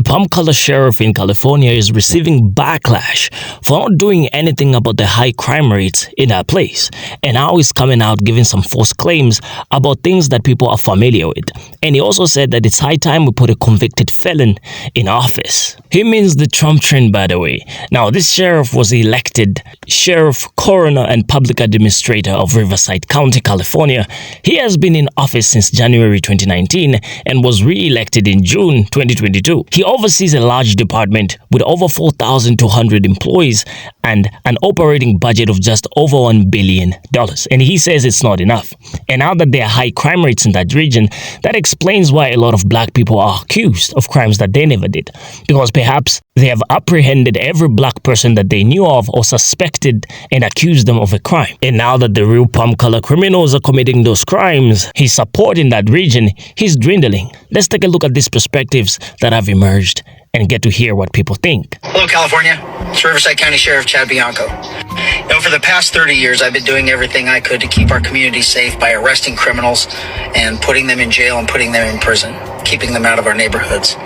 Palm-Color sheriff in California is receiving backlash for not doing anything about the high crime rates in that place, and now he's coming out giving some false claims about things that people are familiar with. And he also said that it's high time we put a convicted felon in office. He means the Trump trend, by the way. Now, this sheriff was elected sheriff, coroner, and public administrator of Riverside County, California. He has been in office since January 2019 and was re-elected in June 2022. He oversees a large department with over 4,200 employees and an operating budget of just over $1 billion. And he says it's not enough. And now that there are high crime rates in that region, that explains why a lot of black people are accused of crimes that they never did. Because perhaps they have apprehended every black person that they knew of or suspected and accused them of a crime. And now that the real palm-color criminals are committing those crimes, his support in that region is dwindling. Let's take a look at these perspectives that have emerged and get to hear what people think. Hello, California. It's Riverside County Sheriff Chad Bianco. For the past 30 years, I've been doing everything I could to keep our community safe by arresting criminals and putting them in jail and putting them in prison, keeping them out of our neighborhoods.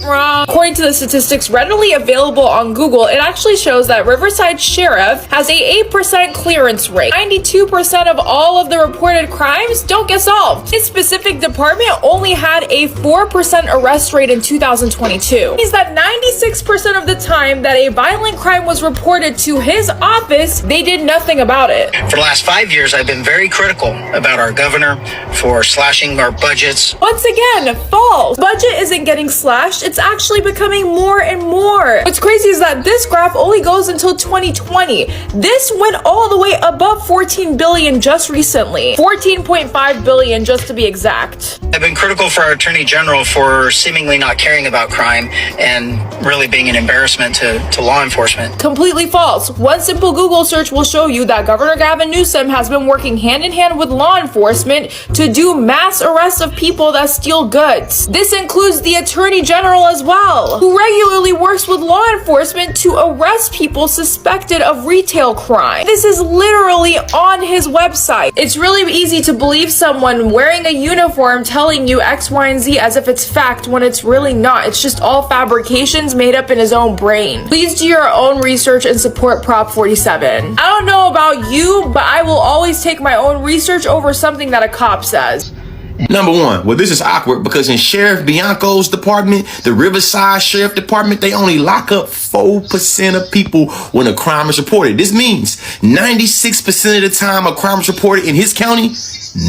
Wrong. According to the statistics readily available on Google, it actually shows that Riverside Sheriff has a 8% clearance rate. 92% of all of the reported crimes don't get solved. His specific department only had a 4% arrest rate in 2022. It means that 96% of the time that a violent crime was reported to his office, they did nothing about it. For the last 5 years, I've been very critical about our governor for slashing our budgets. Once again, false. Budget isn't getting slashed. It's actually becoming more and more. What's crazy is that this graph only goes until 2020. This went all the way above 14 billion just recently. 14.5 billion just to be exact. I've been critical for our Attorney General for seemingly not caring about crime and really being an embarrassment to law enforcement. Completely false. One simple Google search will show you that Governor Gavin Newsom has been working hand in hand with law enforcement to do mass arrests of people that steal goods. This includes the Attorney General as well, who regularly works with law enforcement to arrest people suspected of retail crime. This is literally on his website. It's really easy to believe someone wearing a uniform telling you X, Y, and Z as if it's fact when it's really not. It's just all fabrications made up in his own brain. Please do your own research and support Prop 47. I don't know about you, but I will always take my own research over something that a cop says. Number one, well, this is awkward because in Sheriff Bianco's department, the Riverside Sheriff Department, they only lock up 4% of people when a crime is reported. This means 96% of the time a crime is reported in his county,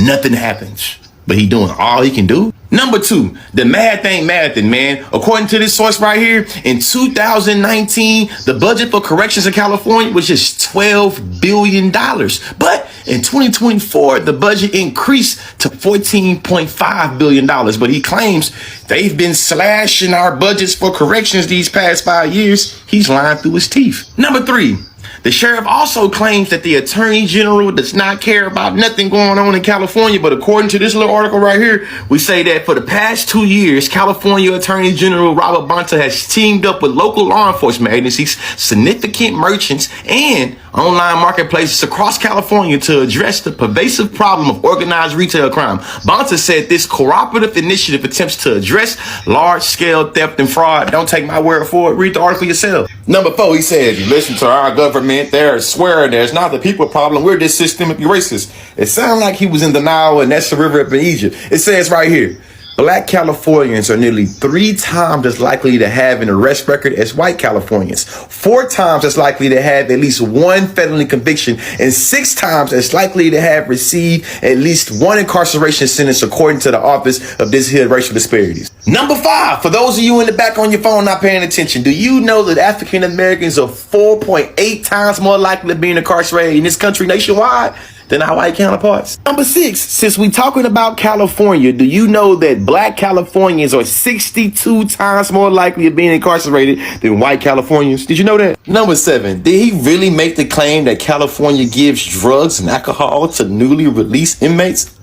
nothing happens. But he doing all he can do. Number two, the math ain't mathin', man. According to this source right here, in 2019, the budget for corrections in California was just $12 billion. But in 2024, the budget increased to $14.5 billion. But he claims they've been slashing our budgets for corrections these past 5 years. He's lying through his teeth. Number three, the sheriff also claims that the attorney general does not care about nothing going on in California. But according to this little article right here, we say that for the past 2 years, California Attorney General Robert Bonta has teamed up with local law enforcement agencies, significant merchants, and online marketplaces across California to address the pervasive problem of organized retail crime. Bonta said this cooperative initiative attempts to address large-scale theft and fraud. Don't take my word for it. Read the article yourself. Number four, he says, you listen to our government, they're swearing there's not the people problem. We're just systemically racist. It sounds like he was in denial, and that's the river up in Egypt. It says right here, Black Californians are nearly 3 times as likely to have an arrest record as white Californians, 4 times as likely to have at least 1 felony conviction, and 6 times as likely to have received at least 1 incarceration sentence, according to the Office of Disability Racial Disparities. Number 5, for those of you in the back on your phone not paying attention, do you know that African Americans are 4.8 times more likely to be incarcerated in this country nationwide than our white counterparts? Number 6, since we talking about California, do you know that Black Californians are 62 times more likely of being incarcerated than white Californians? Did you know that? Number 7, did he really make the claim that California gives drugs and alcohol to newly released inmates?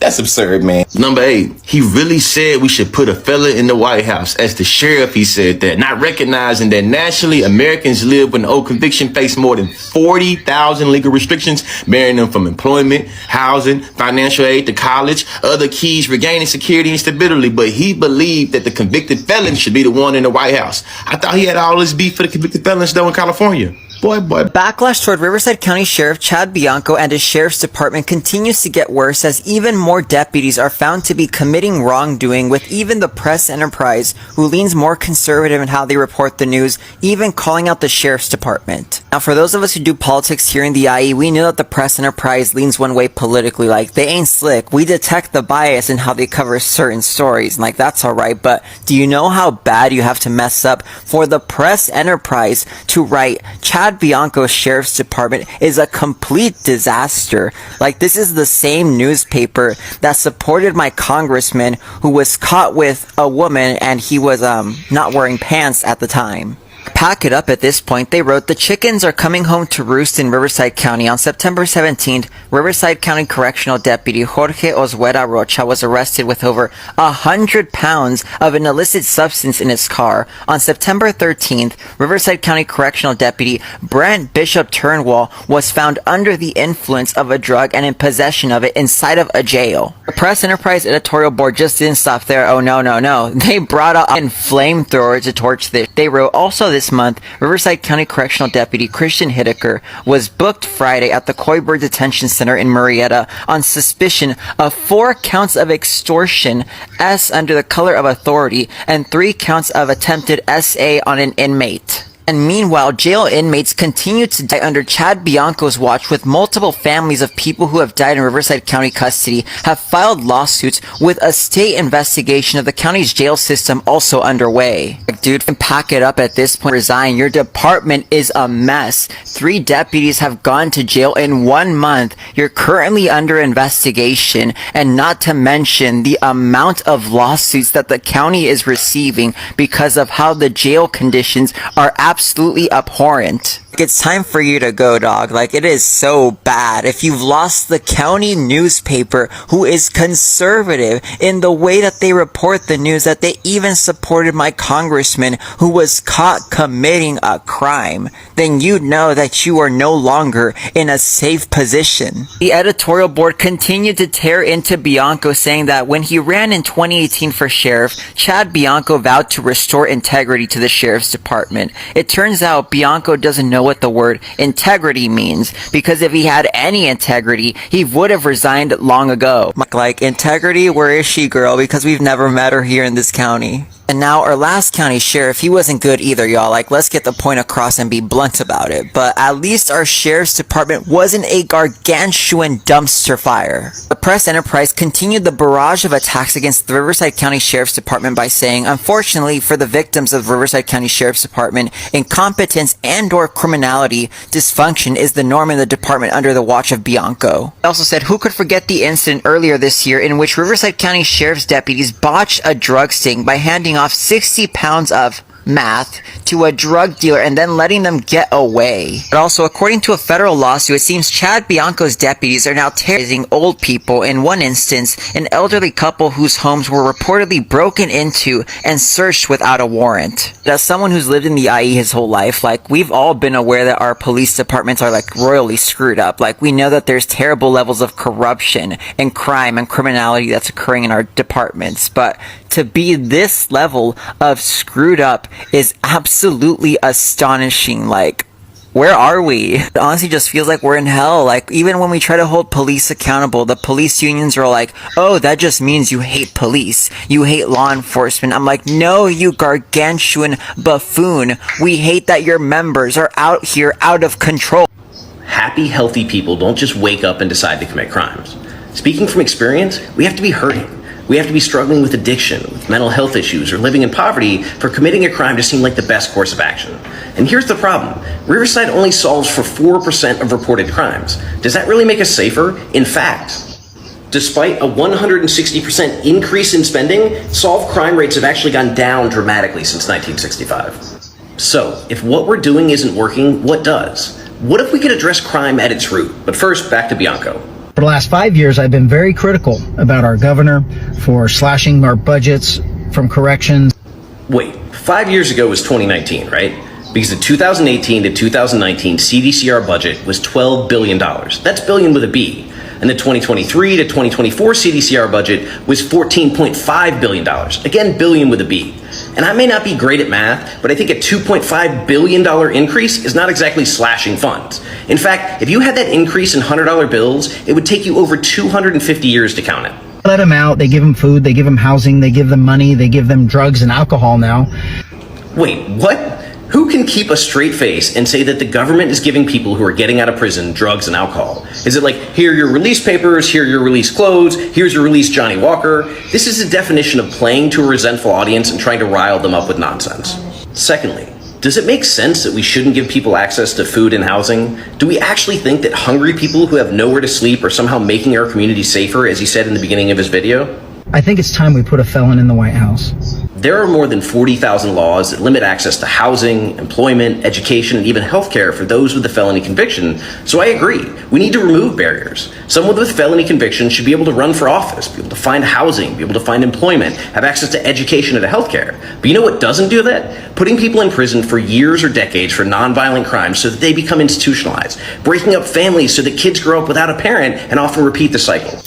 That's absurd, man. Number 8, he really said we should put a fella in the White House. As the sheriff, he said that, not recognizing that nationally, Americans live with no conviction face more than 40,000 legal restrictions, barring them from employment, housing, financial aid to college, other keys regaining security and stability. But he believed that the convicted felon should be the one in the White House. I thought he had all this beef for the convicted felons, though, in California. Boy. Backlash toward Riverside County Sheriff Chad Bianco and his sheriff's department continues to get worse as even more deputies are found to be committing wrongdoing, with even the press enterprise, who leans more conservative in how they report the news, even calling out the sheriff's department. Now, for those of us who do politics here in the IE, we know that the press enterprise leans one way politically. Like, they ain't slick. We detect the bias in how they cover certain stories. And, like, that's alright, but do you know how bad you have to mess up for the press enterprise to write Chad Bianco's sheriff's department is a complete disaster? Like, this is the same newspaper that supported my congressman who was caught with a woman and he was not wearing pants at the time. Pack it up at this point, they wrote, "The chickens are coming home to roost in Riverside County. On September 17th, Riverside County Correctional Deputy Jorge Ozuera Rocha was arrested with over 100 pounds of an illicit substance in his car. On September 13th, Riverside County Correctional Deputy Brent Bishop Turnwall was found under the influence of a drug and in possession of it inside of a jail." The Press Enterprise editorial board just didn't stop there. Oh no. They brought out a flamethrower to torch this. They wrote, "Also this month, Riverside County Correctional Deputy Christian Hideker was booked Friday at the Coyburg Detention Center in Murrieta on suspicion of 4 counts of extortion, S under the color of authority, and 3 counts of attempted SA on an inmate." And meanwhile, jail inmates continue to die under Chad Bianco's watch, with multiple families of people who have died in Riverside County custody have filed lawsuits, with a state investigation of the county's jail system also underway. Like, dude, pack it up at this point. Resign. Your department is a mess. 3 deputies have gone to jail in 1 month. You're currently under investigation, and not to mention the amount of lawsuits that the county is receiving because of how the jail conditions are absolutely abhorrent. It's time for you to go, dog. Like, it is so bad. If you've lost the county newspaper, who is conservative in the way that they report the news, that they even supported my congressman who was caught committing a crime, then you know that you are no longer in a safe position. The editorial board continued to tear into Bianco, saying that when he ran in 2018 for sheriff, Chad Bianco vowed to restore integrity to the sheriff's department. It turns out Bianco doesn't know what the word integrity means, because if he had any integrity, he would have resigned long ago. Like, integrity, where is she, girl? Because we've never met her here in this county. And now our last county sheriff, he wasn't good either, y'all. Like, let's get the point across and be blunt about it. But at least our sheriff's department wasn't a gargantuan dumpster fire. The Press Enterprise continued the barrage of attacks against the Riverside County Sheriff's Department by saying, "Unfortunately for the victims of the Riverside County Sheriff's Department, incompetence and/or criminality dysfunction is the norm in the department under the watch of Bianco." They also said, "Who could forget the incident earlier this year in which Riverside County Sheriff's deputies botched a drug sting by handing off 60 pounds of meth to a drug dealer and then letting them get away." But also, according to a federal lawsuit, it seems Chad Bianco's deputies are now terrorizing old people. In one instance, an elderly couple whose homes were reportedly broken into and searched without a warrant. As someone who's lived in the IE his whole life, like, we've all been aware that our police departments are, like, royally screwed up. Like, we know that there's terrible levels of corruption and crime and criminality that's occurring in our departments, but to be this level of screwed up is absolutely astonishing. Like, where are we? It honestly just feels like we're in hell. Like, even when we try to hold police accountable, the police unions are like, "Oh, that just means you hate police. You hate law enforcement." I'm like, no, you gargantuan buffoon. We hate that your members are out here out of control. Happy, healthy people don't just wake up and decide to commit crimes. Speaking from experience, we have to be hurting. We have to be struggling with addiction, with mental health issues, or living in poverty for committing a crime to seem like the best course of action. And here's the problem. Riverside only solves for 4% of reported crimes. Does that really make us safer? In fact, despite a 160% increase in spending, solved crime rates have actually gone down dramatically since 1965. So, if what we're doing isn't working, what does? What if we could address crime at its root? But first, back to Bianco. For the last 5 years, I've been very critical about our governor for slashing our budgets from corrections. Wait, 5 years ago was 2019, right? Because the 2018 to 2019 CDCR budget was $12 billion. That's billion with a B. And the 2023 to 2024 CDCR budget was $14.5 billion. Again, billion with a B. And I may not be great at math, but I think a $2.5 billion increase is not exactly slashing funds. In fact, if you had that increase in $100 bills, it would take you over 250 years to count it. Let them out, they give them food, they give them housing, they give them money, they give them drugs and alcohol now. Wait, what? Who can keep a straight face and say that the government is giving people who are getting out of prison drugs and alcohol? Is it like, here are your release papers, here are your release clothes, here's your release Johnny Walker? This is a definition of playing to a resentful audience and trying to rile them up with nonsense. Secondly, does it make sense that we shouldn't give people access to food and housing? Do we actually think that hungry people who have nowhere to sleep are somehow making our community safer, as he said in the beginning of his video? I think it's time we put a felon in the White House. There are more than 40,000 laws that limit access to housing, employment, education, and even healthcare for those with a felony conviction, so I agree. We need to remove barriers. Someone with felony conviction should be able to run for office, be able to find housing, be able to find employment, have access to education and healthcare. But you know what doesn't do that? Putting people in prison for years or decades for nonviolent crimes so that they become institutionalized, breaking up families so that kids grow up without a parent and often repeat the cycle.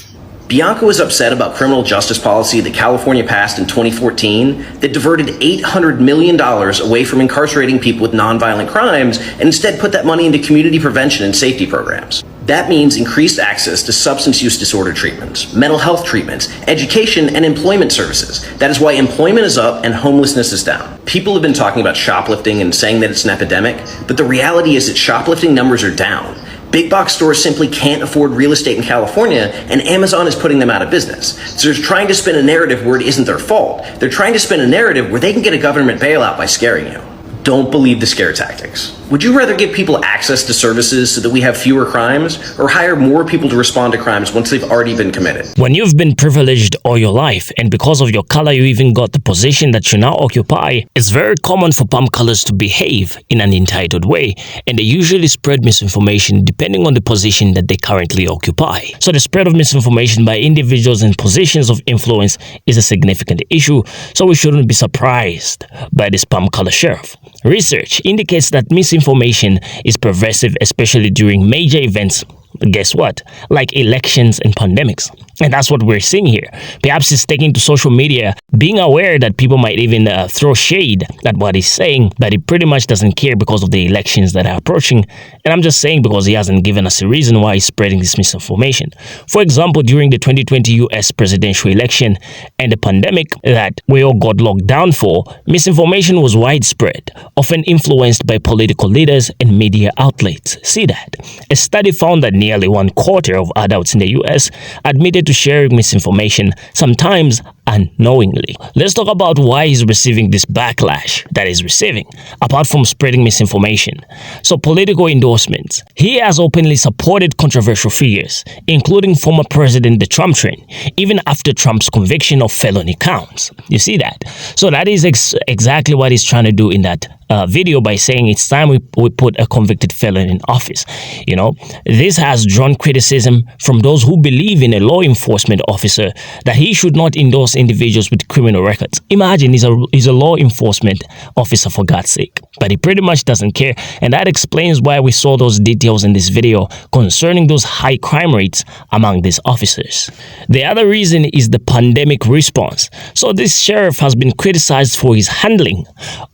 Bianca was upset about criminal justice policy that California passed in 2014 that diverted $800 million away from incarcerating people with nonviolent crimes and instead put that money into community prevention and safety programs. That means increased access to substance use disorder treatments, mental health treatments, education, and employment services. That is why employment is up and homelessness is down. People have been talking about shoplifting and saying that it's an epidemic, but the reality is that shoplifting numbers are down. Big box stores simply can't afford real estate in California, and Amazon is putting them out of business. So they're trying to spin a narrative where it isn't their fault. They're trying to spin a narrative where they can get a government bailout by scaring you. Don't believe the scare tactics. Would you rather give people access to services so that we have fewer crimes, or hire more people to respond to crimes once they've already been committed? When you've been privileged all your life, and because of your color you even got the position that you now occupy, it's very common for palm colors to behave in an entitled way, and they usually spread misinformation depending on the position that they currently occupy. So the spread of misinformation by individuals in positions of influence is a significant issue, so we shouldn't be surprised by this palm color sheriff. Research indicates that misinformation is pervasive, especially during major events. Guess what? Like elections and pandemics. And that's what we're seeing here. Perhaps he's taking to social media, being aware that people might even throw shade at what he's saying, but he pretty much doesn't care because of the elections that are approaching. And I'm just saying because he hasn't given us a reason why he's spreading this misinformation. For example, during the 2020 US presidential election and the pandemic that we all got locked down for, misinformation was widespread, often influenced by political leaders and media outlets. See that? A study found that nearly 1/4 of adults in the US admitted to sharing misinformation, sometimes unknowingly. Let's talk about why he's receiving this backlash that he's receiving, apart from spreading misinformation. So, political endorsements. He has openly supported controversial figures, including former President the Trump train, even after Trump's conviction of felony counts. You see that? So that is exactly what he's trying to do in that video by saying it's time we put a convicted felon in office. You know, this has drawn criticism from those who believe in a law enforcement officer that he should not endorse individuals with criminal records. Imagine he's a law enforcement officer, for God's sake, but he pretty much doesn't care, and that explains why we saw those details in this video concerning those high crime rates among these officers. The other reason is the pandemic response. So this sheriff has been criticized for his handling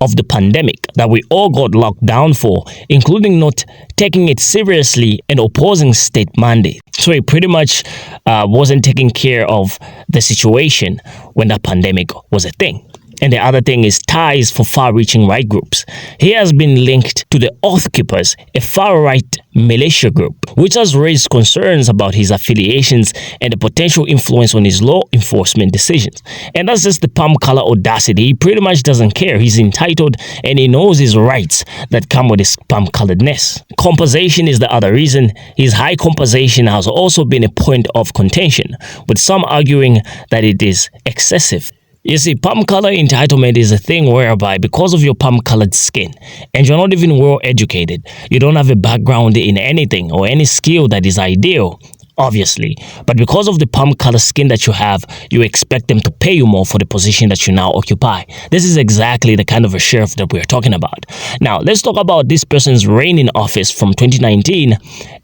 of the pandemic that we all got locked down for, including not taking it seriously and opposing state mandate. So he pretty much wasn't taking care of the situation when the pandemic was a thing. And the other thing is ties for far-reaching right groups. He has been linked to the Oath Keepers, a far-right militia group, which has raised concerns about his affiliations and the potential influence on his law enforcement decisions. And that's just the palm color audacity. He pretty much doesn't care. He's entitled and he knows his rights that come with his palm coloredness. Compensation is the other reason. His high compensation has also been a point of contention, with some arguing that it is excessive. You see, palm color entitlement is a thing whereby because of your palm colored skin and you're not even well educated, you don't have a background in anything or any skill that is ideal obviously. But because of the palm color skin that you have, you expect them to pay you more for the position that you now occupy. This is exactly the kind of a sheriff that we're talking about. Now, let's talk about this person's reign in office from 2019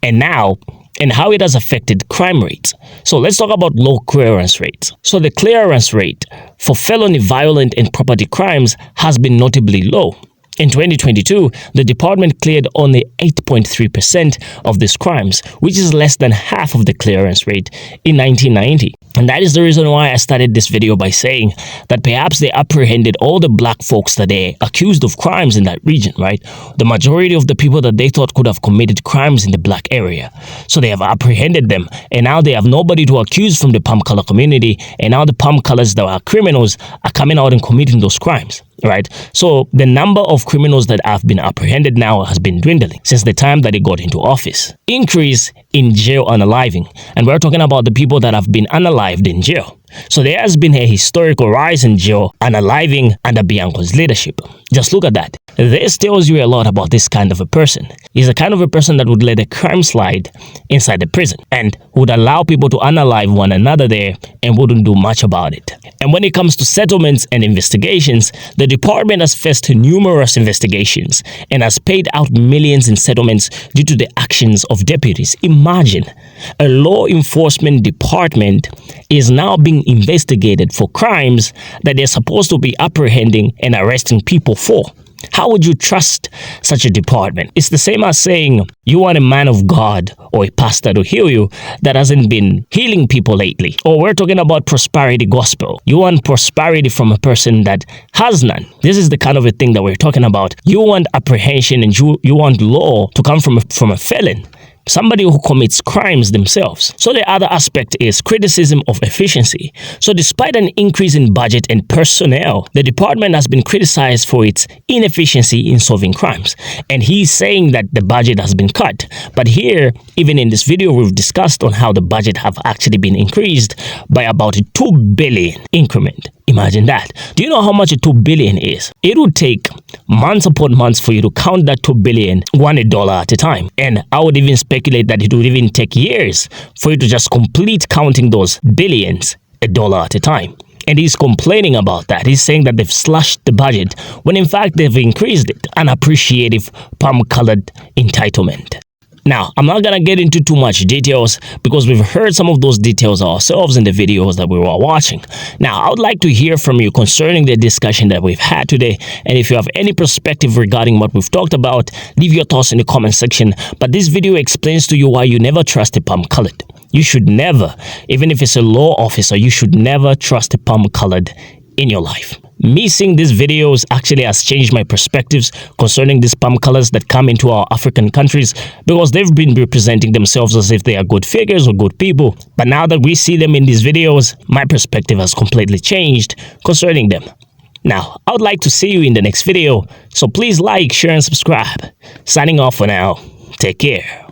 and now, and how it has affected crime rates. So let's talk about low clearance rates. So the clearance rate for felony, violent, and property crimes has been notably low. In 2022, the department cleared only 8.3% of these crimes, which is less than half of the clearance rate in 1990. And that is the reason why I started this video by saying that perhaps they apprehended all the black folks that they accused of crimes in that region, right? The majority of the people that they thought could have committed crimes in the black area. So they have apprehended them, and now they have nobody to accuse from the palm color community, and now the palm colors that are criminals are coming out and committing those crimes. Right, so the number of criminals that have been apprehended now has been dwindling since the time that he got into office. Increase in jail unaliving, and we're talking about the people that have been unalived in jail. So there has been a historical rise in jail unaliving under Bianco's leadership. Just look at that. This tells you a lot about this kind of a person. He's the kind of a person that would let a crime slide inside the prison and would allow people to unalive one another there and wouldn't do much about it. And when it comes to settlements and investigations, the department has faced numerous investigations and has paid out millions in settlements due to the actions of deputies. Imagine, a law enforcement department is now being investigated for crimes that they're supposed to be apprehending and arresting people for. How would you trust such a department? It's the same as saying you want a man of God or a pastor to heal you that hasn't been healing people lately. Or we're talking about prosperity gospel. You want prosperity from a person that has none. This is the kind of a thing that we're talking about. You want apprehension and you want law to come from a felon. Somebody who commits crimes themselves. So the other aspect is criticism of efficiency. So despite an increase in budget and personnel, the department has been criticized for its inefficiency in solving crimes. And he's saying that the budget has been cut. But here, even in this video, we've discussed on how the budget have actually been increased by about a 2 billion increment. Imagine that. Do you know how much a 2 billion is? It would take months upon months for you to count that 2 billion $1 at a time. And I would even speculate that it would even take years for you to just complete counting those billions $1 at a time. And he's complaining about that. He's saying that they've slashed the budget when in fact they've increased it. An appreciative palm-colored entitlement. Now, I'm not gonna get into too much details because we've heard some of those details ourselves in the videos that we were watching. Now, I would like to hear from you concerning the discussion that we've had today. And if you have any perspective regarding what we've talked about, leave your thoughts in the comment section. But this video explains to you why you never trust a palm-colored. You should never, even if it's a law officer, you should never trust a palm-colored in your life. Me seeing these videos actually has changed my perspectives concerning these palm colors that come into our African countries because they've been representing themselves as if they are good figures or good people. But now that we see them in these videos, my perspective has completely changed concerning them. Now, I would like to see you in the next video, so please like, share, and subscribe. Signing off for now. Take care.